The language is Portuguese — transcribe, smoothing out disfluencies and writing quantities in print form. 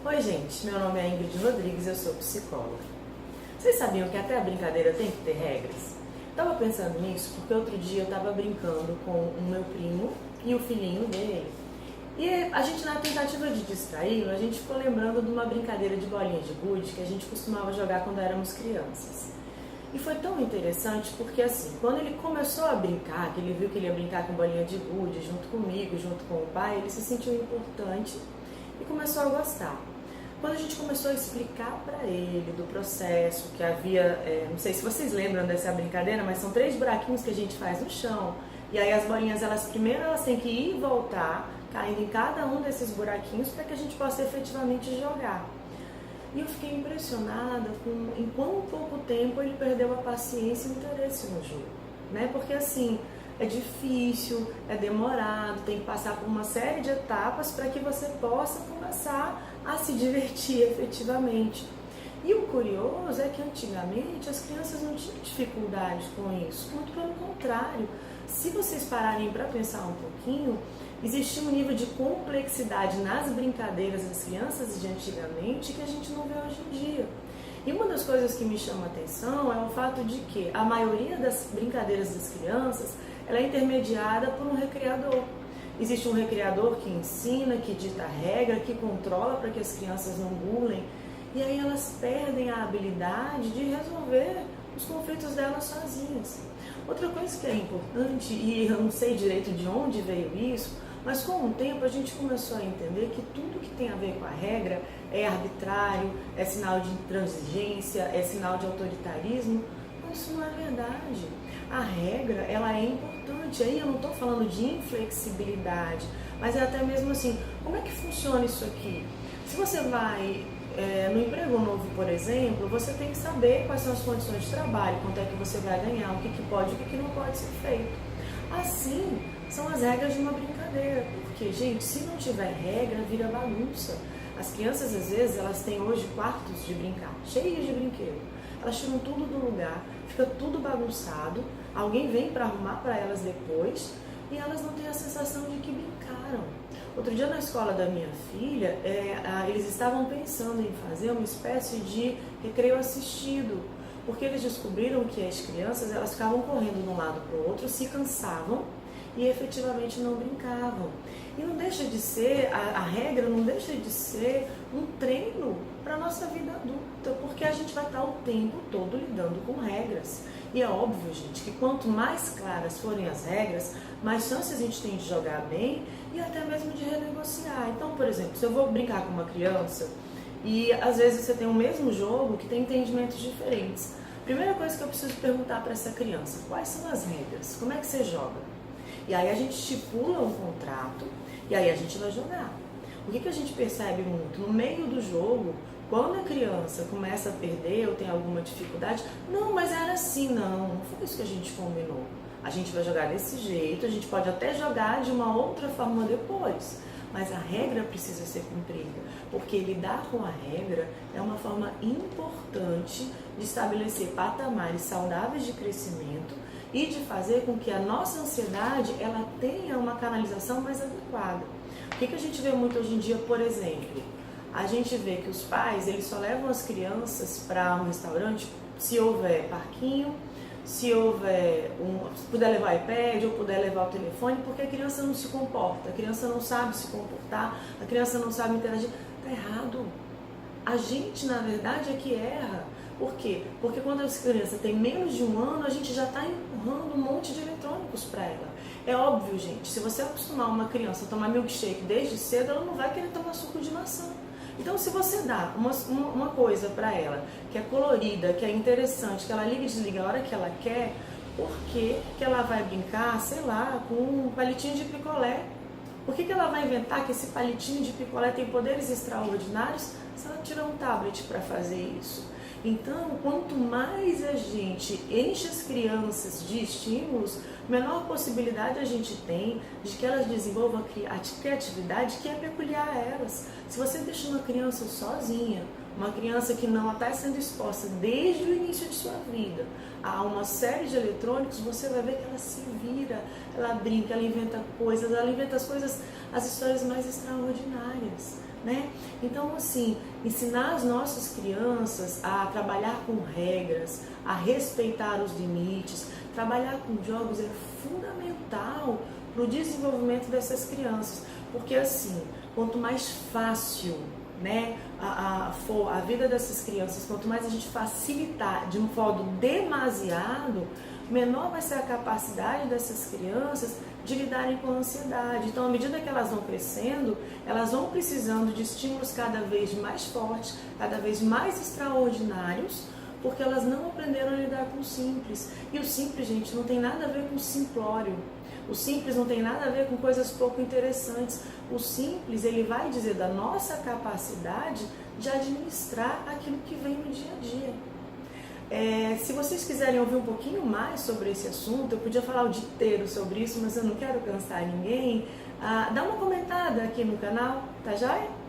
Oi gente, meu nome é Ingrid Rodrigues, eu sou psicóloga. Vocês sabiam que até a brincadeira tem que ter regras? Estava pensando nisso porque outro dia eu estava brincando com o meu primo e o filhinho dele. E a gente, na tentativa de distraí-lo, a gente ficou lembrando de uma brincadeira de bolinha de gude que a gente costumava jogar quando éramos crianças. E foi tão interessante porque assim, quando ele começou a brincar, que ele viu que ele ia brincar com bolinha de gude junto comigo, junto com o pai, ele se sentiu importante e começou a gostar. Quando a gente começou a explicar para ele do processo, que havia, não sei se vocês lembram dessa brincadeira, mas são 3 buraquinhos que a gente faz no chão. E aí as bolinhas, primeiro elas têm que ir e voltar, caindo em cada um desses buraquinhos para que a gente possa efetivamente jogar. E eu fiquei impressionada com em quão pouco tempo ele perdeu a paciência e o interesse no jogo, né? Porque assim, é difícil, é demorado, tem que passar por uma série de etapas para que você possa começar a se divertir efetivamente. E o curioso é que antigamente as crianças não tinham dificuldade com isso, muito pelo contrário. Se vocês pararem para pensar um pouquinho, existia um nível de complexidade nas brincadeiras das crianças de antigamente que a gente não vê hoje em dia. E uma das coisas que me chama a atenção é o fato de que a maioria das brincadeiras das crianças ela é intermediada por um recreador. Existe um recreador que ensina, que dita a regra, que controla para que as crianças não burlem. E aí elas perdem a habilidade de resolver os conflitos delas sozinhas. Outra coisa que é importante, e eu não sei direito de onde veio isso, mas com o tempo a gente começou a entender que tudo que tem a ver com a regra é arbitrário, é sinal de intransigência, é sinal de autoritarismo, mas isso não é verdade. A regra, ela é importante, aí eu não estou falando de inflexibilidade, mas é até mesmo assim, como é que funciona isso aqui? Se você vai no emprego novo, por exemplo, você tem que saber quais são as condições de trabalho, quanto é que você vai ganhar, o que pode e o que não pode ser feito. Assim, são as regras de uma brincadeira, porque, gente, se não tiver regra, vira bagunça. As crianças, às vezes, elas têm hoje quartos de brincar, cheios de brinquedo. Elas tiram tudo do lugar, fica tudo bagunçado, alguém vem para arrumar para elas depois e elas não têm a sensação de que brincaram. Outro dia na escola da minha filha, eles estavam pensando em fazer uma espécie de recreio assistido, porque eles descobriram que as crianças elas ficavam correndo de um lado para o outro, se cansavam e efetivamente não brincavam. E não deixa de ser, a regra não deixa de ser um treino para a nossa vida adulta, porque a gente vai estar o tempo todo lidando com regras. E é óbvio, gente, que quanto mais claras forem as regras, mais chances a gente tem de jogar bem e até mesmo de renegociar. Então, por exemplo, se eu vou brincar com uma criança e às vezes você tem o mesmo jogo que tem entendimentos diferentes, primeira coisa que eu preciso perguntar para essa criança, quais são as regras? Como é que você joga? E aí a gente estipula um contrato e aí a gente vai jogar. O que a gente percebe muito? No meio do jogo, quando a criança começa a perder ou tem alguma dificuldade, não, mas era assim, não foi isso que a gente combinou. A gente vai jogar desse jeito, a gente pode até jogar de uma outra forma depois, mas a regra precisa ser cumprida, porque lidar com a regra é uma forma importante de estabelecer patamares saudáveis de crescimento e de fazer com que a nossa ansiedade ela tenha uma canalização mais adequada. O que a gente vê muito hoje em dia, por exemplo? A gente vê que os pais eles só levam as crianças para um restaurante se houver parquinho, se puder levar iPad ou puder levar o telefone, porque a criança não se comporta, a criança não sabe se comportar, a criança não sabe interagir. Está errado. A gente, na verdade, é que erra. Por quê? Porque quando a criança tem menos de 1 ano, a gente já está empurrando um monte de eletrônicos para ela. É óbvio, gente, se você acostumar uma criança a tomar milkshake desde cedo, ela não vai querer tomar suco de maçã. Então, se você dá uma coisa para ela que é colorida, que é interessante, que ela liga e desliga a hora que ela quer, por que ela vai brincar, sei lá, com um palitinho de picolé? Por que ela vai inventar que esse palitinho de picolé tem poderes extraordinários se ela tirar um tablet para fazer isso? Então, quanto mais a gente enche as crianças de estímulos, menor possibilidade a gente tem de que elas desenvolvam a criatividade que é peculiar a elas. Se você deixa uma criança sozinha, uma criança que não está sendo exposta desde o início de sua vida a uma série de eletrônicos, você vai ver que ela se vira, ela brinca, ela inventa as coisas, as histórias mais extraordinárias. né? Então, assim, ensinar as nossas crianças a trabalhar com regras, a respeitar os limites, trabalhar com jogos é fundamental para o desenvolvimento dessas crianças, porque assim, quanto mais fácil, né, for a vida dessas crianças, quanto mais a gente facilitar de um modo demasiado, menor vai ser a capacidade dessas crianças de lidarem com a ansiedade. Então, à medida que elas vão crescendo, elas vão precisando de estímulos cada vez mais fortes, cada vez mais extraordinários, porque elas não aprenderam a lidar com o simples. E o simples, gente, não tem nada a ver com o simplório. O simples não tem nada a ver com coisas pouco interessantes. O simples, ele vai dizer da nossa capacidade de administrar aquilo que vem no dia a dia. Se vocês quiserem ouvir um pouquinho mais sobre esse assunto, eu podia falar o dia inteiro sobre isso, mas eu não quero cansar ninguém. Dá uma comentada aqui no canal, tá joia?